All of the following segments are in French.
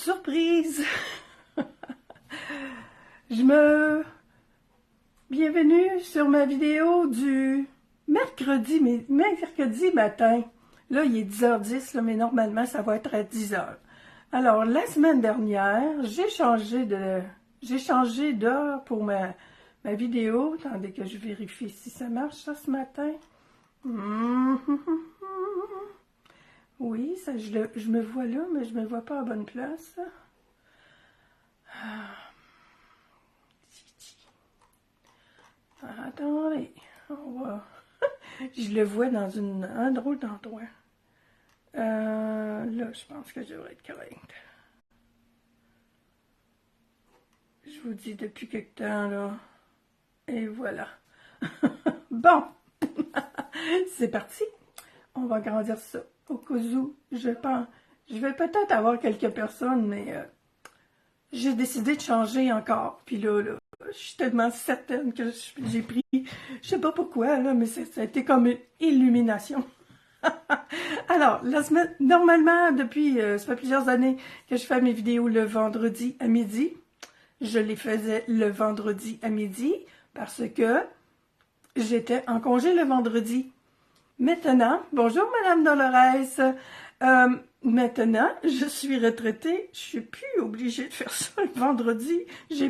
Surprise! Bienvenue sur ma vidéo du mercredi matin. Là, il est 10h10, là, mais normalement, ça va être à 10h. Alors, la semaine dernière, j'ai changé d'heure pour ma vidéo. Attendez que je vérifie si ça marche, ça, ce matin. Oui, ça, je me vois là, mais je me vois pas à bonne place. Attendez, on va... je le vois dans un drôle d'endroit. Là, je pense que je devrais être correcte. Je vous dis depuis quelque temps, là. Et voilà. Bon, c'est parti. On va agrandir ça. Au cas où, je pense, je vais peut-être avoir quelques personnes, mais j'ai décidé de changer encore. Puis là, je suis tellement certaine que j'ai pris, je sais pas pourquoi, là, mais ça a été comme une illumination. Alors, la semaine, normalement, depuis, ça fait plusieurs années que je fais mes vidéos le vendredi à midi. Je les faisais le vendredi à midi parce que j'étais en congé le vendredi. Maintenant, bonjour Madame Dolores, maintenant, je suis retraitée, je suis plus obligée de faire ça le vendredi, je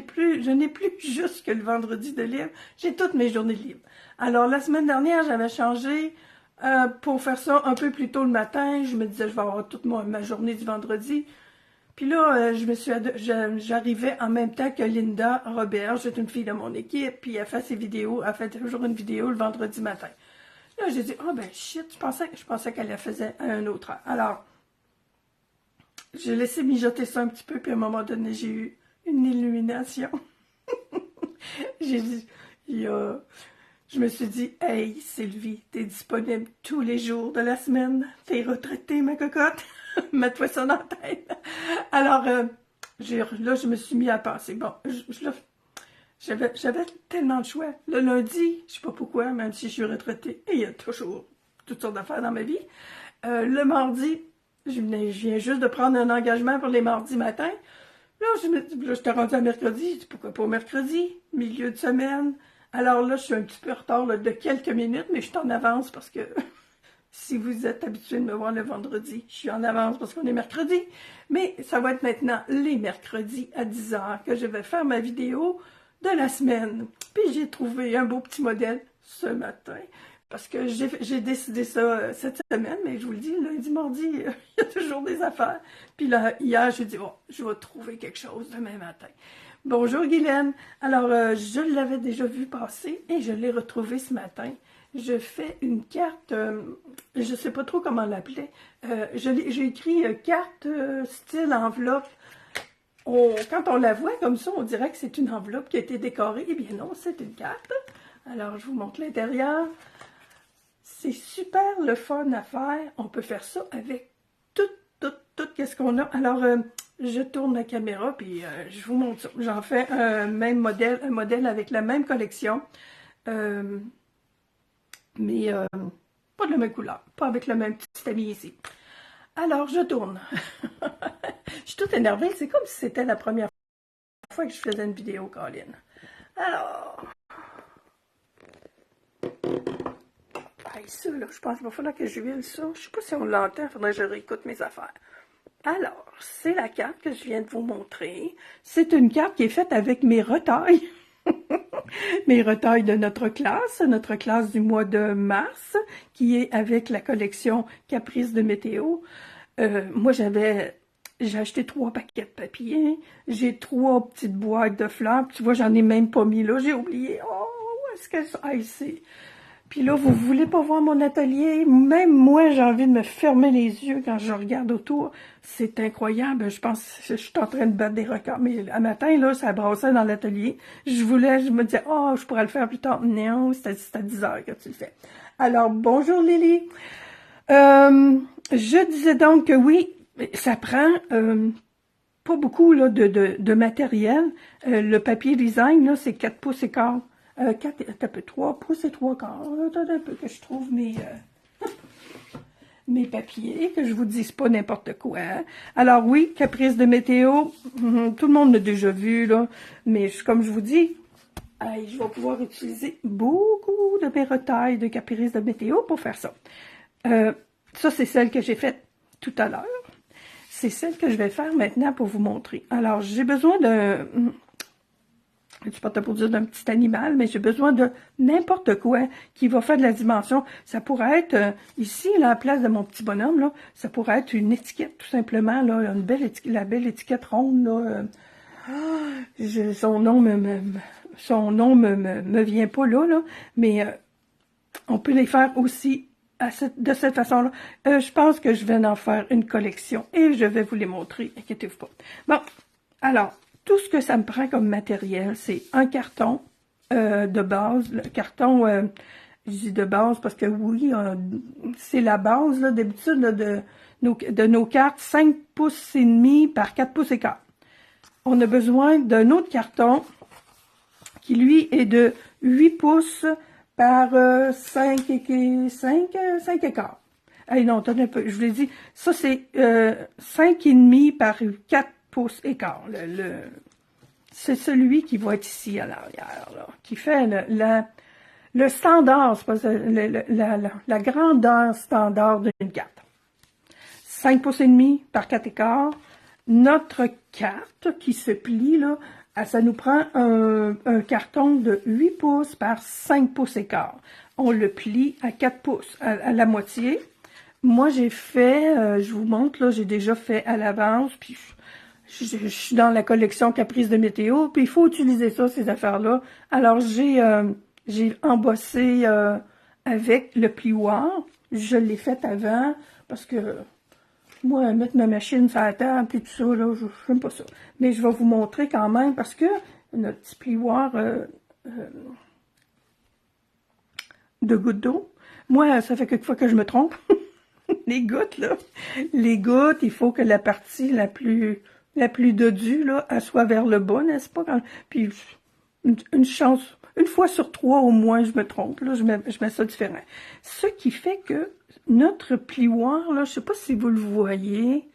n'ai plus juste que le vendredi de libre, j'ai toutes mes journées libres. Alors, la semaine dernière, j'avais changé pour faire ça un peu plus tôt le matin, je me disais, je vais avoir toute ma journée du vendredi. Puis là, j'arrivais en même temps que Linda Robert, c'est une fille de mon équipe, puis elle fait ses vidéos, elle fait toujours une vidéo le vendredi matin. Là, j'ai dit, oh ben shit, je pensais qu'elle la faisait à un autre heure. Alors, j'ai laissé mijoter ça un petit peu, puis à un moment donné, j'ai eu une illumination. J'ai dit, je me suis dit, hey Sylvie, t'es disponible tous les jours de la semaine, t'es retraitée ma cocotte, mets-toi ça dans la tête. Alors, là, je me suis mis à penser, bon, j'avais tellement de choix. Le lundi, je sais pas pourquoi, même si je suis retraitée, et il y a toujours toutes sortes d'affaires dans ma vie. Le mardi, je viens juste de prendre un engagement pour les mardis matins. Là, je t'ai rendu à mercredi. Je dis, pourquoi pas mercredi? Milieu de semaine. Alors là, je suis un petit peu en retard là, de quelques minutes, mais je suis en avance parce que si vous êtes habitué de me voir le vendredi, je suis en avance parce qu'on est mercredi. Mais ça va être maintenant les mercredis à 10h que je vais faire ma vidéo de la semaine. Puis j'ai trouvé un beau petit modèle ce matin. Parce que j'ai décidé ça cette semaine, mais je vous le dis, lundi, mardi, il y a toujours des affaires. Puis là, hier, j'ai dit, oh, je vais trouver quelque chose demain matin. Bonjour Guylaine. Alors, je l'avais déjà vu passer et je l'ai retrouvé ce matin. Je fais une carte, je ne sais pas trop comment l'appeler. J'ai écrit carte style enveloppe. Quand on la voit comme ça, on dirait que c'est une enveloppe qui a été décorée. Eh bien non, c'est une carte. Alors, je vous montre l'intérieur. C'est super le fun à faire. On peut faire ça avec tout qu'est-ce qu'on a. Alors, je tourne la caméra, puis je vous montre ça. J'en fais un modèle avec la même collection. Mais pas de la même couleur, pas avec le même petit ami ici. Alors, je tourne. Je suis toute énervée, c'est comme si c'était la première fois que je faisais une vidéo, Colin. Alors, ça, là, je pense qu'il va falloir que je huile ça. Je sais pas si on l'entend, il faudrait que je réécoute mes affaires. Alors, c'est la carte que je viens de vous montrer. C'est une carte qui est faite avec mes retailles. Mes retailles de notre classe du mois de mars, qui est avec la collection Caprice de Météo. Moi, j'ai acheté 3 paquets de papier, j'ai 3 petites boîtes de fleurs, tu vois, j'en ai même pas mis là, j'ai oublié. Oh, où est-ce que ça? Ah, ici. Puis là, vous voulez pas voir mon atelier? Même moi, j'ai envie de me fermer les yeux quand je regarde autour. C'est incroyable. Je pense que je suis en train de battre des records. Mais à matin, là, ça brassait dans l'atelier. Je me disais, oh, je pourrais le faire plus tard. Non, c'est à 10h que tu le fais. Alors, bonjour Lily. Je disais donc que oui, ça prend pas beaucoup là, de matériel. Le papier design, là, c'est 4 pouces et quart. 3 pouces et 3 quarts. Attends un peu que je trouve mes papiers, que je vous dise pas n'importe quoi. Alors oui, caprice de météo, tout le monde l'a déjà vu, là, mais comme je vous dis, je vais pouvoir utiliser beaucoup de mes retailles de caprice de météo pour faire ça. Ça, c'est celle que j'ai faite tout à l'heure. C'est celle que je vais faire maintenant pour vous montrer. Alors, j'ai besoin de... Je ne suis pas pour dire d'un petit animal, mais j'ai besoin de n'importe quoi qui va faire de la dimension. Ça pourrait être, ici, là, à la place de mon petit bonhomme, là, ça pourrait être une étiquette, tout simplement, là, une belle étiquette, la belle étiquette ronde, là. Son nom me vient pas là, mais on peut les faire aussi de cette façon-là. Je pense que je vais en faire une collection et je vais vous les montrer, inquiétez-vous pas. Bon, alors, tout ce que ça me prend comme matériel, c'est un carton de base. Le carton, je dis de base parce que oui, c'est la base, là, d'habitude, de nos cartes, 5 pouces et demi par 4 pouces et quart. On a besoin d'un autre carton qui, lui, est de 8 pouces par 5 et quart. Hey, non, attendez un peu, je vous l'ai dit, ça c'est 5 et demi par 4 pouces et quart. C'est celui qui va être ici à l'arrière, là, qui fait le standard, c'est pas la grandeur standard d'une carte. 5 pouces et demi par 4 et quart. Notre carte qui se plie, là, ça nous prend un carton de 8 pouces par 5 pouces et quart. On le plie à 4 pouces, à la moitié. Moi, j'ai fait, je vous montre, là, j'ai déjà fait à l'avance, puis je suis dans la collection Caprice de météo, puis il faut utiliser ça, ces affaires-là. Alors, j'ai embossé avec le plioir. Je l'ai fait avant, parce que moi, mettre ma machine sur la table, puis tout ça, là, je n'aime pas ça. Mais je vais vous montrer quand même, parce que notre petit plioir de gouttes d'eau, moi, ça fait quelques fois que je me trompe. Les gouttes, là. Les gouttes, il faut que la partie la plus dodue, là, elle soit vers le bas, n'est-ce pas? Puis, une chance, une fois sur 3 au moins, je me trompe, là, je mets ça différent. Ce qui fait que notre plioir, là, je sais pas si vous le voyez,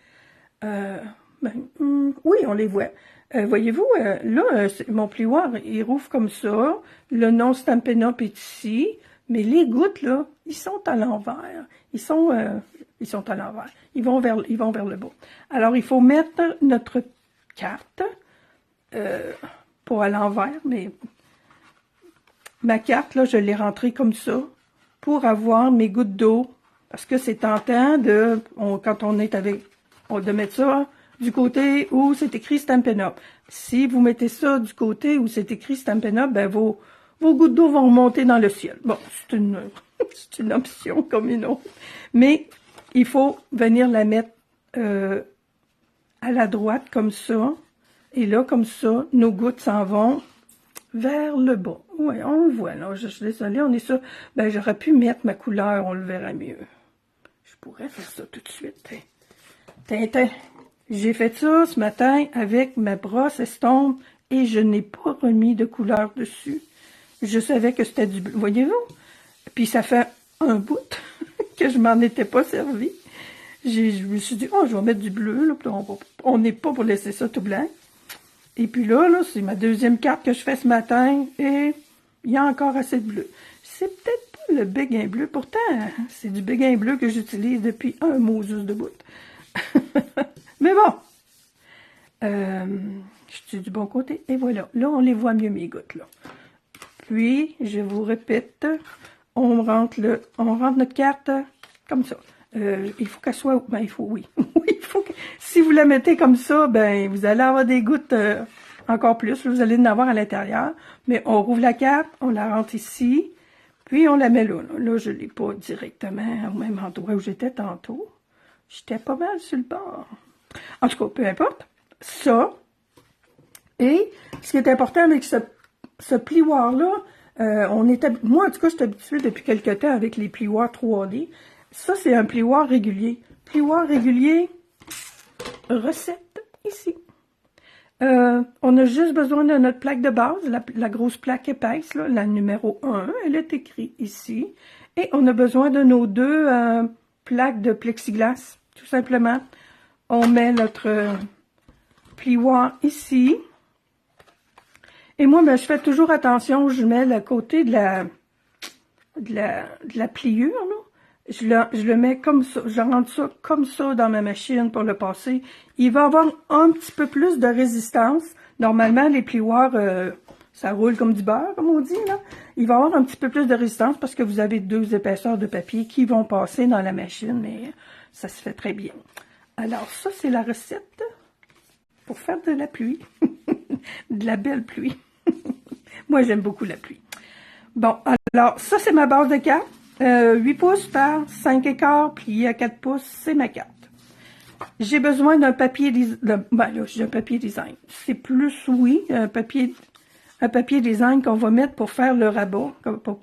oui, on les voit. Voyez-vous, là, mon plioir, il rouvre comme ça, le nom Stampin' Up est ici, mais les gouttes, là, ils sont à l'envers. Ils sont à l'envers. Ils vont vers le bas. Alors, il faut mettre notre carte, pas à l'envers, mais ma carte, là, je l'ai rentrée comme ça pour avoir mes gouttes d'eau. Parce que c'est tentant quand on est de mettre ça du côté où c'est écrit Stampin' Up. Si vous mettez ça du côté où c'est écrit Stampin' Up, ben vos gouttes d'eau vont remonter dans le ciel. Bon, c'est une option comme une autre. Mais il faut venir la mettre à la droite comme ça. Et là, comme ça, nos gouttes s'en vont vers le bas. Oui, on le voit, là. Je suis désolée, on est ça. Ben, j'aurais pu mettre ma couleur, on le verra mieux. Je pourrais faire ça tout de suite. Tintin. J'ai fait ça ce matin avec ma brosse estompe et je n'ai pas remis de couleur dessus. Je savais que c'était du bleu, voyez-vous? Puis ça fait un bout que je m'en étais pas servi. Je me suis dit, oh, je vais mettre du bleu, là, on n'est pas pour laisser ça tout blanc. Et puis là, c'est ma deuxième carte que je fais ce matin et il y a encore assez de bleu. C'est peut-être pas le béguin bleu, pourtant, c'est du béguin bleu que j'utilise depuis un Moses de bout. Mais bon, je suis du bon côté. Et voilà, là, on les voit mieux, mes gouttes, là. Puis, je vous répète, on rentre notre carte comme ça. Il faut qu'elle soit, ben, oui, il faut que, si vous la mettez comme ça, ben, vous allez avoir des gouttes encore plus, vous allez en avoir à l'intérieur. Mais on rouvre la carte, on la rentre ici, puis on la met là. Là, je ne l'ai pas directement au même endroit où j'étais tantôt. J'étais pas mal sur le bord. En tout cas, peu importe. Ça. Et ce qui est important avec ce plioir-là, moi, en tout cas, je suis habituée depuis quelque temps avec les plioirs 3D. Ça, c'est un plioir régulier. Plioir régulier, recette, ici. On a juste besoin de notre plaque de base, la grosse plaque épaisse, là, la numéro 1, elle est écrite ici. Et on a besoin de nos deux plaque de plexiglas, tout simplement. On met notre plioir ici. Et moi, ben, je fais toujours attention, je mets le côté de la pliure, là. Je le mets comme ça, je rentre ça comme ça dans ma machine pour le passer. Il va avoir un petit peu plus de résistance. Normalement, les plioirs, ça roule comme du beurre, comme on dit, là. Il va avoir un petit peu plus de résistance parce que vous avez 2 épaisseurs de papier qui vont passer dans la machine, mais ça se fait très bien. Alors, ça, c'est la recette pour faire de la pluie. De la belle pluie. Moi, j'aime beaucoup la pluie. Bon, alors, ça, c'est ma base de carte. 8 pouces par 5 écarts, plié à 4 pouces, c'est ma carte. J'ai besoin d'un papier, ben là, j'ai un papier design. C'est plus, oui, un papier design qu'on va mettre pour faire le rabat,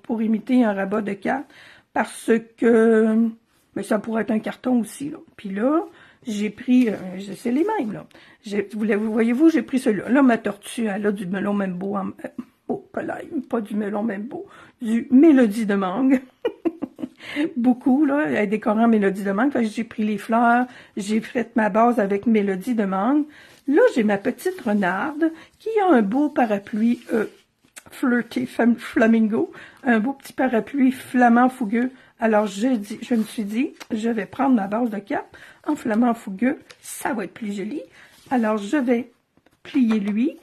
pour imiter un rabat de carte, parce que, mais ça pourrait être un carton aussi, là. Puis là, j'ai pris, c'est les mêmes, là. Voyez-vous, j'ai pris celui-là. Là, ma tortue, elle a du melon Membo, pas du melon Membo, du mélodie de mangue. Beaucoup, là, elle décorant mélodie de mangue. J'ai pris les fleurs, j'ai fait ma base avec mélodie de mangue. Là, j'ai ma petite renarde qui a un beau parapluie flirté flamingo, un beau petit parapluie flamand fougueux. Alors, je me suis dit, je vais prendre ma base de cap en flamand fougueux, ça va être plus joli. Alors, je vais plier lui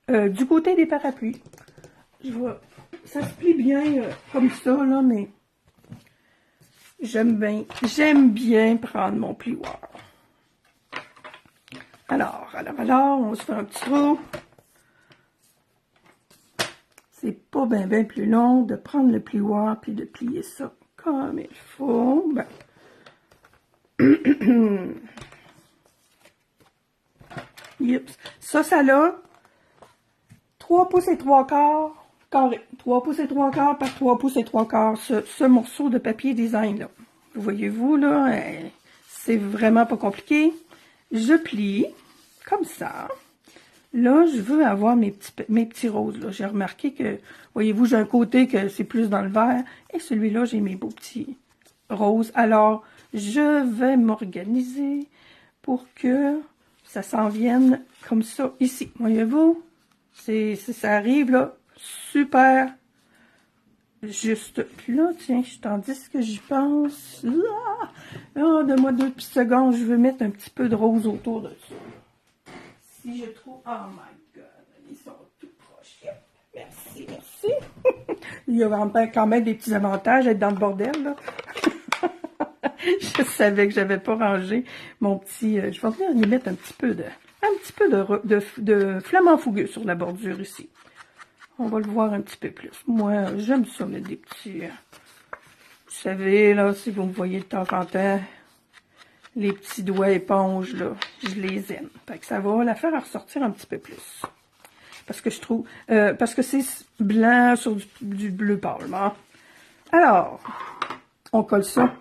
du côté des parapluies. Ça se plie bien comme ça, là, mais j'aime bien prendre mon plioir. Alors, on se fait un petit trou. C'est pas bien plus long de prendre le plioir puis de plier ça comme il faut. Ben. Oups. Ça l'a 3 pouces et 3 quarts carré. 3 pouces et 3 quarts par 3 pouces et 3 quarts. Ce morceau de papier design là. Voyez-vous là, c'est vraiment pas compliqué. Je plie comme ça. Là, je veux avoir mes petits roses. J'ai remarqué que, voyez-vous, j'ai un côté que c'est plus dans le vert. Et celui-là, j'ai mes beaux petits roses. Alors, je vais m'organiser pour que ça s'en vienne comme ça ici. Voyez-vous, ça arrive là, super juste. Puis là, tiens, tandis que j'y pense, donne-moi 2 petites secondes, je veux mettre un petit peu de rose autour de ça. Si je trouve, oh my god, ils sont tout proches. Merci. Il y a quand même des petits avantages à être dans le bordel, là. Je savais que j'avais pas rangé mon petit, je vais venir y mettre un petit peu de flamand fougueux sur la bordure ici. On va le voir un petit peu plus. Moi, j'aime ça mettre des petits, vous savez, là, si vous me voyez de temps en temps, les petits doigts éponges, là, je les aime. Fait que ça va la faire ressortir un petit peu plus. Parce que je trouve, parce que c'est blanc sur du bleu pâle, hein. Alors, on colle ça.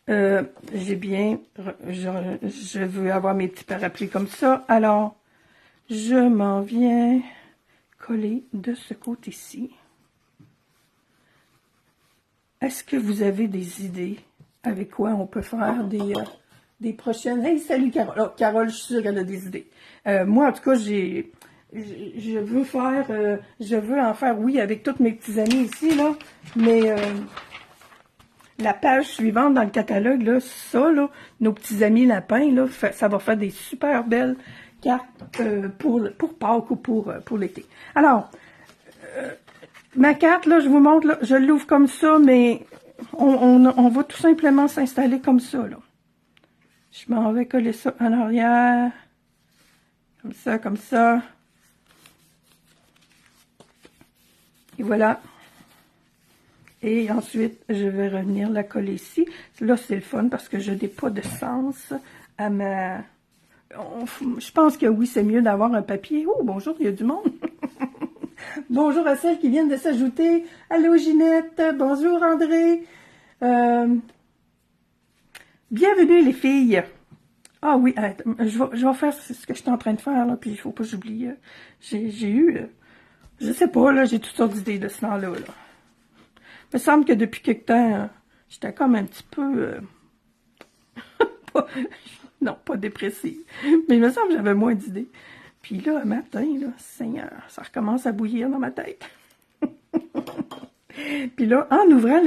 Je veux avoir mes petits parapluies comme ça. Alors, je m'en viens coller de ce côté-ci. Est-ce que vous avez des idées avec quoi on peut faire des prochaines... Hey, salut Carole! Oh, Carole, je suis sûre qu'elle a des idées. Moi, en tout cas, je veux en faire, oui, avec tous mes petits amis ici, là, mais la page suivante dans le catalogue, là, ça, là, nos petits amis lapins, là, ça va faire des super belles cartes pour Pâques ou pour l'été. Alors, ma carte, là, je vous montre, là, je l'ouvre comme ça, mais on va tout simplement s'installer comme ça, là. Je m'en vais coller ça en arrière. Comme ça. Et voilà. Et ensuite, je vais revenir la coller ici. Là, c'est le fun parce que je n'ai pas de sens à ma... Je pense que oui, c'est mieux d'avoir un papier. Oh, bonjour, il y a du monde. Bonjour à celles qui viennent de s'ajouter. Allô, Ginette. Bonjour, André. Bienvenue, les filles. Ah oui, je vais faire ce que je suis en train de faire, là, puis il faut pas que j'oublie. J'ai eu, je sais pas, là, j'ai toutes sortes d'idées de ce temps-là, là. Il me semble que depuis quelque temps, j'étais comme un petit peu pas, non, pas dépressive. Mais il me semble que j'avais moins d'idées. Puis là, un matin, là, Seigneur, ça recommence à bouillir dans ma tête. Puis là, en ouvrant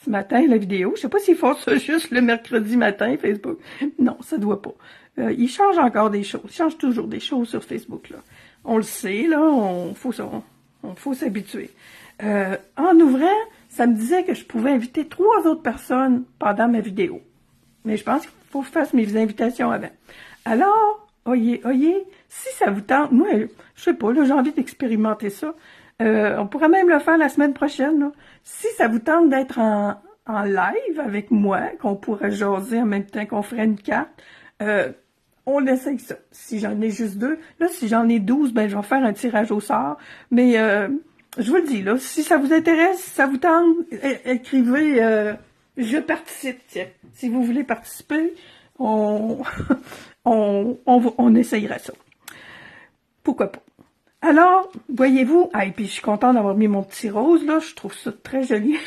ce matin la vidéo, je sais pas s'ils font ça juste le mercredi matin, Facebook. Non, ça doit pas. Ils changent encore des choses. Ils changent toujours des choses sur Facebook, là. On le sait, là, faut s'habituer. En ouvrant, ça me disait que je pouvais inviter 3 autres personnes pendant ma vidéo. Mais je pense qu'il faut que je fasse mes invitations avant. Alors, oyez, si ça vous tente, moi, je sais pas, là, j'ai envie d'expérimenter ça. On pourrait même le faire la semaine prochaine, là. Si ça vous tente d'être en live avec moi, qu'on pourrait jaser en même temps qu'on ferait une carte, on essaye ça. Si j'en ai juste 2, là, si j'en ai 12, ben, je vais faire un tirage au sort. Mais, je vous le dis, là, si ça vous intéresse, si ça vous tente, écrivez, je participe, tiens. Si vous voulez participer, on essayera ça. Pourquoi pas? Alors, voyez-vous, et puis je suis contente d'avoir mis mon petit rose, là, je trouve ça très joli.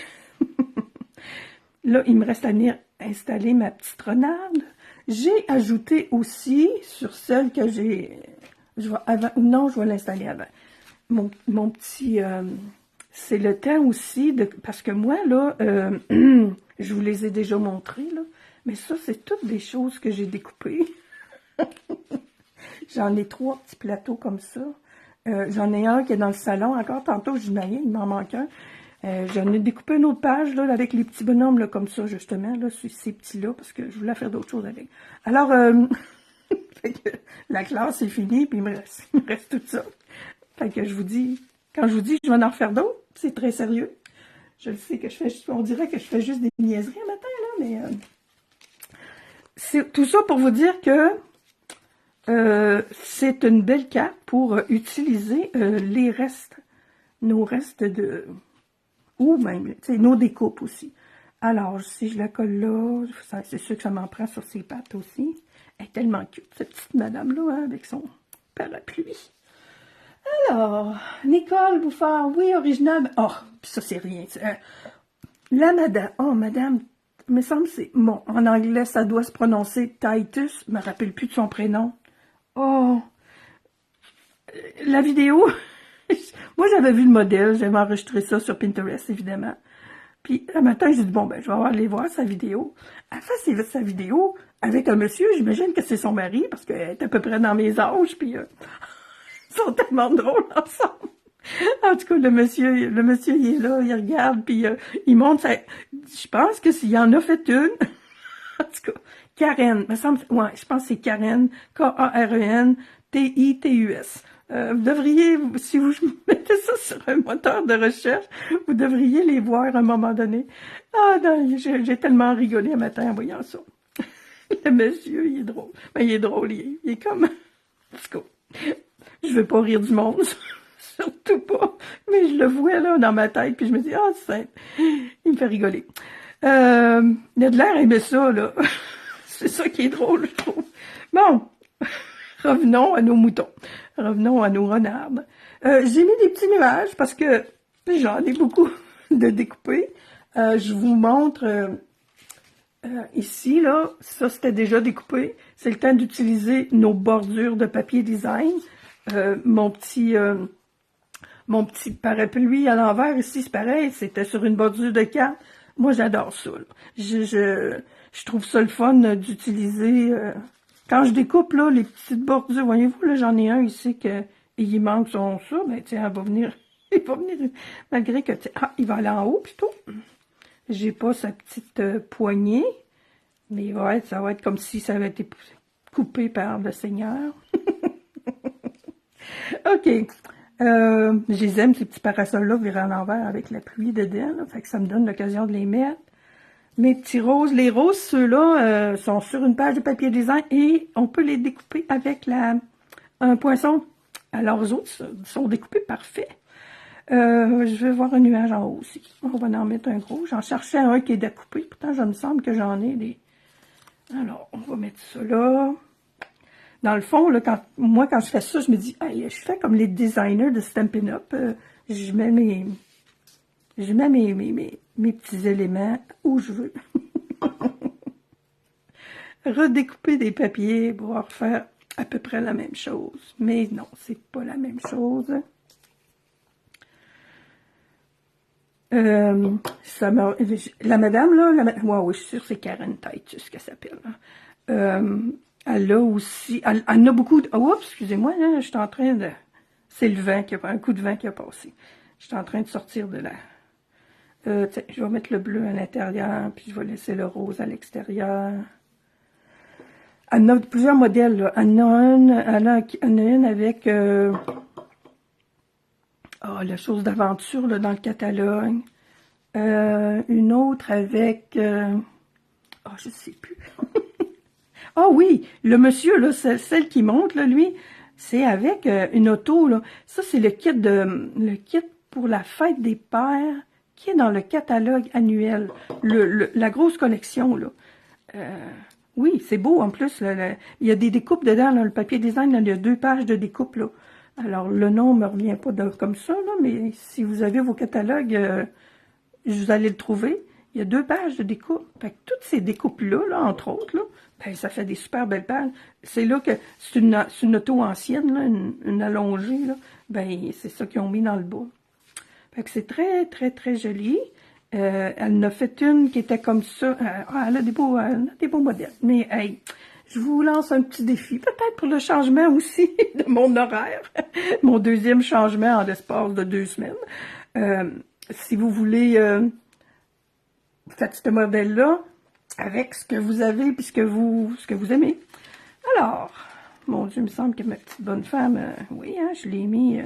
Là, il me reste à venir installer ma petite renarde. J'ai ajouté aussi, sur celle que j'ai, je vais l'installer avant. Mon petit, c'est le temps aussi, parce que moi, là, je vous les ai déjà montrés, là, mais ça, c'est toutes des choses que j'ai découpées. J'en ai 3 petits plateaux comme ça. J'en ai un qui est dans le salon. Encore tantôt, je disais, il m'en manque un. J'en ai découpé une autre page là, avec les petits bonhommes là, comme ça, justement, là, ces petits-là, parce que je voulais faire d'autres choses avec. Alors, fait que la classe est finie, puis il me reste tout ça. Fait que je vous dis, quand je vous dis que je vais en refaire d'autres, c'est très sérieux. Je le sais que on dirait que je fais juste des niaiseries un matin, là, mais c'est tout ça pour vous dire que c'est une belle carte pour utiliser les restes, nos restes de... ou même, tu sais, nos découpes aussi. Alors, si je la colle là, c'est sûr que ça m'en prend sur ses pattes aussi. Elle est tellement cute, cette petite madame-là, hein, avec son parapluie. Alors, Nicole Bouffard, oui, original. Oh, ça, c'est rien. La madame, oh, madame, il me semble que c'est... Bon, en anglais, ça doit se prononcer Titus, je me rappelle plus de son prénom. Oh, la vidéo, moi j'avais vu le modèle, j'avais enregistré ça sur Pinterest, évidemment. Puis, un matin, j'ai dit, bon, ben, je vais aller voir sa vidéo. Elle fait sa vidéo avec un monsieur, j'imagine que c'est son mari, parce qu'elle est à peu près dans mes âges, puis ils sont tellement drôles ensemble. En tout cas, le monsieur, il est là, il regarde, puis il montre sa... Je pense que s'il y en a fait une, en tout cas, Karen, me semble, ouais, je pense que c'est Karen, Karen, Titus. Vous devriez, si vous mettez ça sur un moteur de recherche, vous devriez les voir à un moment donné. Ah non, j'ai tellement rigolé un matin en voyant ça. Le monsieur, il est drôle. Ben, il est drôle, il est comme... En tout cas, je veux pas rire du monde, surtout pas. Mais je le vois là dans ma tête, puis je me dis, ah, c'est... Il me fait rigoler. Il a de l'air à aimer ça, là. C'est ça qui est drôle, je trouve. Bon, revenons à nos moutons. Revenons à nos renardes. J'ai mis des petits nuages parce que j'en ai beaucoup de découpés. Je vous montre ici, là. Ça, c'était déjà découpé. C'est le temps d'utiliser nos bordures de papier design. Mon petit parapluie à l'envers, ici, c'est pareil. C'était sur une bordure de carte. Moi, j'adore ça, là. Je trouve ça le fun d'utiliser... quand je découpe, là, les petites bordures, voyez-vous, là, j'en ai un ici que il manque son ça, ben, tiens, elle va venir, il va venir, malgré que, il va aller en haut, plutôt. J'ai pas sa petite poignée, mais ça va être comme si ça avait été coupé par le Seigneur. OK. Je les aime, ces petits parasols-là, virés à l'envers avec la pluie dedans, là, fait que ça me donne l'occasion de les mettre. Mes petits roses, les roses, ceux-là, sont sur une page de papier design et on peut les découper avec un poinçon. Alors, les autres sont découpés parfait. Je vais voir un nuage en haut aussi. On va en mettre un gros. J'en cherchais un qui est découpé. Pourtant, je me semble que j'en ai des... Alors, on va mettre ça là. Dans le fond, là, quand je fais ça, je me dis, hey, je fais comme les designers de Stampin' Up. Je mets mes petits éléments où je veux. redécouper des papiers pour refaire à peu près la même chose. Mais non, c'est pas la même chose. La madame, là, ouais, oui, je suis sûre que c'est Karen Titus qu'elle s'appelle. Elle a aussi, elle a beaucoup de, oh, oups, excusez-moi, là, je suis en train de, c'est le vent qui a, un coup de vent qui a passé. Je suis en train de sortir de là. Je vais mettre le bleu à l'intérieur, puis je vais laisser le rose à l'extérieur. Elle a plusieurs modèles, là. Elle en a une avec, la chose d'aventure là, dans le catalogue. Une autre avec... je sais plus. Ah oui, le monsieur, là, celle qui monte, là, lui, c'est avec une auto. Là. Ça, c'est le kit pour la fête des pères qui est dans le catalogue annuel. La grosse collection, là. Oui, c'est beau en plus. Là, il y a des découpes dedans. Là, le papier design, là, il y a 2 pages de découpe. Là. Alors, le nom ne me revient pas comme ça, là, mais si vous avez vos catalogues, vous allez le trouver. Il y a 2 pages de découpe. Fait que toutes ces découpes-là, là, entre autres, là, ben, ça fait des super belles pages. C'est là que c'est une auto ancienne, là, une allongée. Là, ben, c'est ça qu'ils ont mis dans le bas. Fait que c'est très, très, très joli. Elle en a fait une qui était comme ça. Elle a des beaux modèles. Mais, hey, je vous lance un petit défi. Peut-être pour le changement aussi de mon horaire. Mon 2e changement en l'espace de 2 semaines. Si vous voulez, faites ce modèle-là avec ce que vous avez et ce que vous aimez. Alors, mon Dieu, il me semble que ma petite bonne femme, oui, hein, je l'ai mis,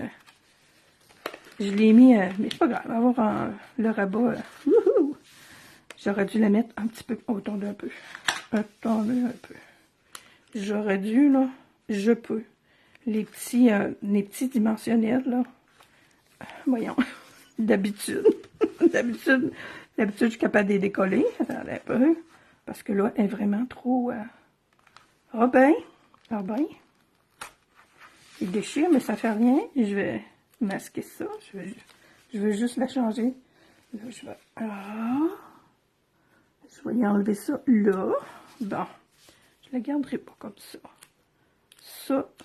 mais c'est pas grave, avoir le rabat, j'aurais dû la mettre un petit peu, attendez un peu, j'aurais dû, là, je peux, les petits dimensionnels, là, voyons, d'habitude, je suis capable de les décoller, attendez un peu, parce que là, elle est vraiment trop, ben, il déchire, mais ça fait rien, je vais masquer ça, je vais juste la changer, là, je vais y enlever ça, là, bon, je la garderai pas comme ça,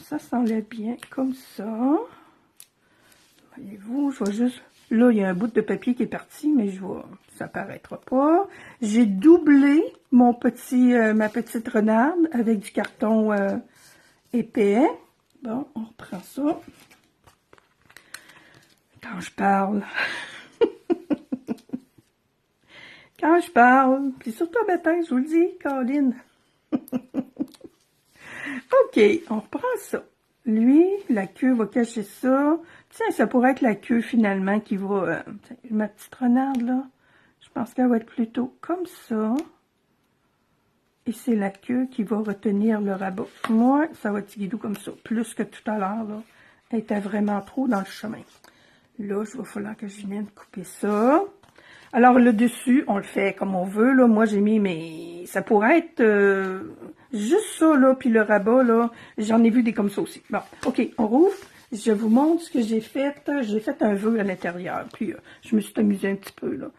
ça s'enlève bien, comme ça, voyez-vous, je vais juste... Là, il y a un bout de papier qui est parti, mais ça paraîtra pas. J'ai doublé ma petite renarde avec du carton épais. Bon, on reprend ça. Quand je parle. Puis surtout à matin, je vous le dis, Caroline. OK, on reprend ça. Lui, la queue va cacher ça. Tiens, ça pourrait être la queue finalement qui va... ma petite renarde là, je pense qu'elle va être plutôt comme ça. Et c'est la queue qui va retenir le rabat. Moi, ça va être guidou comme ça. Plus que tout à l'heure, là. Elle était vraiment trop dans le chemin. Là, il va falloir que je vienne couper ça. Alors, le dessus, on le fait comme on veut, là. Moi, j'ai mis mes... Ça pourrait être juste ça, là, puis le rabat, là. J'en ai vu des comme ça aussi. Bon, OK, on rouvre. Je vous montre ce que j'ai fait. J'ai fait un vœu à l'intérieur. Puis, je me suis amusée un petit peu, là.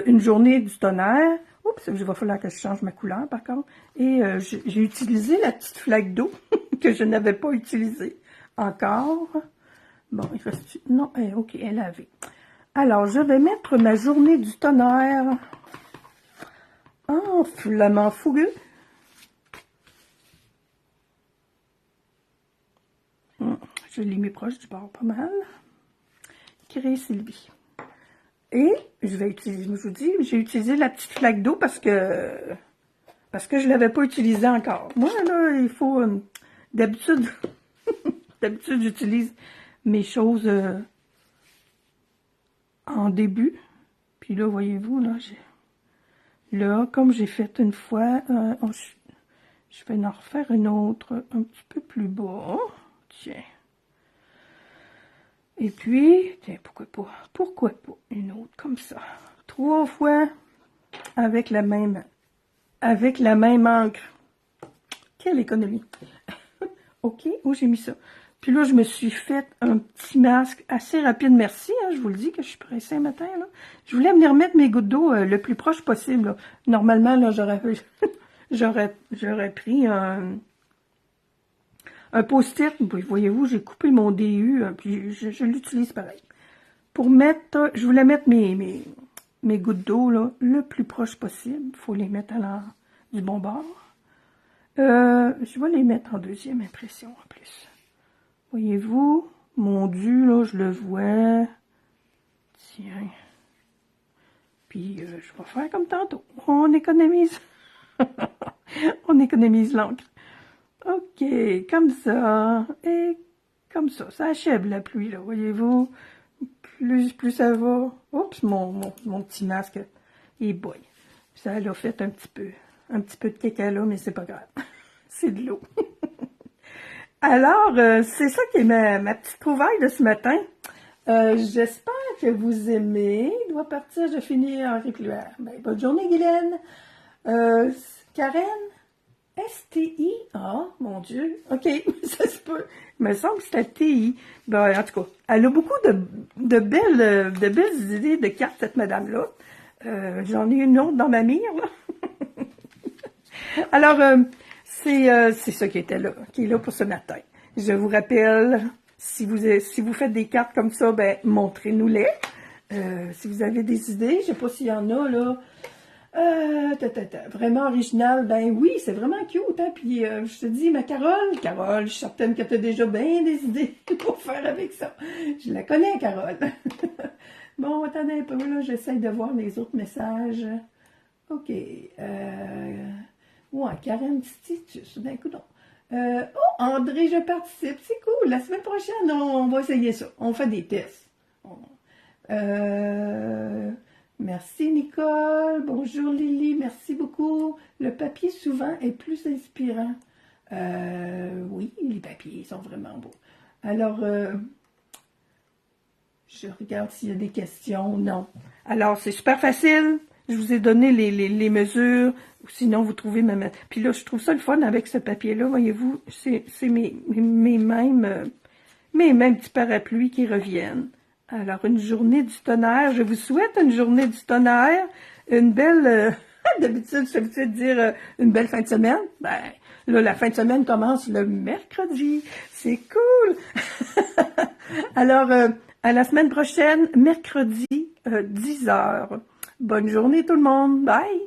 Une journée du tonnerre. Oups, il va falloir que je change ma couleur, par contre. Et j'ai utilisé la petite flaque d'eau que je n'avais pas utilisée encore. Bon, il reste... Non, OK, elle est lavée. Alors, je vais mettre ma journée du tonnerre en flamant fougueux. Je l'ai mis proche du bord pas mal. Créer Sylvie. Et je vais utiliser, je vous dis, j'ai utilisé la petite flaque d'eau parce que je l'avais pas utilisée encore. Moi, là, il faut... d'habitude, j'utilise mes choses... en début, puis là, voyez-vous, là, comme j'ai fait une fois, je vais en refaire une autre un petit peu plus bas, tiens. Et puis, tiens, pourquoi pas une autre comme ça, 3 fois avec la même encre. Quelle économie. OK, où j'ai mis ça? Puis là, je me suis fait un petit masque assez rapide. Merci, hein, je vous le dis que je suis pressée un matin. Là. Je voulais venir mettre mes gouttes d'eau le plus proche possible. Là. Normalement, là, j'aurais pris un post-it. Voyez-vous, j'ai coupé mon DU, puis je l'utilise pareil. Pour mettre, je voulais mettre mes gouttes d'eau là le plus proche possible. Il faut les mettre du bon bord. Je vais les mettre en deuxième impression en plus. Voyez-vous, mon dû, là, je le vois. Tiens. Puis, je vais faire comme tantôt. On économise. On économise l'encre. OK, comme ça. Et comme ça. Ça achève la pluie, là, voyez-vous. Plus ça va. Oups, mon petit masque, il boit. Ça l'a fait un petit peu de caca là, mais c'est pas grave. C'est de l'eau. Alors, c'est ça qui est ma petite trouvaille de ce matin. J'espère que vous aimez. Il doit partir, je finis en répluaire. Ben, bonne journée, Guylaine. Karen? S-T-I? Ah, mon Dieu. OK, ça se peut. Il me semble que c'était T-I. Ben, en tout cas, elle a beaucoup de belles idées de cartes, cette madame-là. J'en ai une autre dans ma mire, là. Alors, c'est ça qui est là pour ce matin. Je vous rappelle, si vous faites des cartes comme ça, ben, montrez-nous-les. Si vous avez des idées, je sais pas s'il y en a, là. Vraiment original, ben oui, c'est vraiment cute, hein, puis je te dis, ma Carole, je suis certaine que tu as déjà bien des idées pour faire avec ça. Je la connais, Carole. Bon, attendez un peu, là, j'essaie de voir les autres messages. OK, ouais, Karen Titus, ben écoute donc. Oh, André, je participe, c'est cool, la semaine prochaine, on va essayer ça, on fait des tests. Merci Nicole, bonjour Lily, merci beaucoup. Le papier souvent est plus inspirant. Oui, les papiers sont vraiment beaux. Alors, je regarde s'il y a des questions. Non. Alors, c'est super facile. Je vous ai donné les mesures. Sinon, vous trouvez ma... Puis là, je trouve ça le fun avec ce papier-là. Voyez-vous, c'est mes mêmes petits parapluies qui reviennent. Alors, une journée du tonnerre. Je vous souhaite une journée du tonnerre. Une belle... D'habitude, je suis habituée de dire une belle fin de semaine. Ben, là, la fin de semaine commence le mercredi. C'est cool! Alors, à la semaine prochaine, mercredi, 10h. Bonne journée tout le monde. Bye!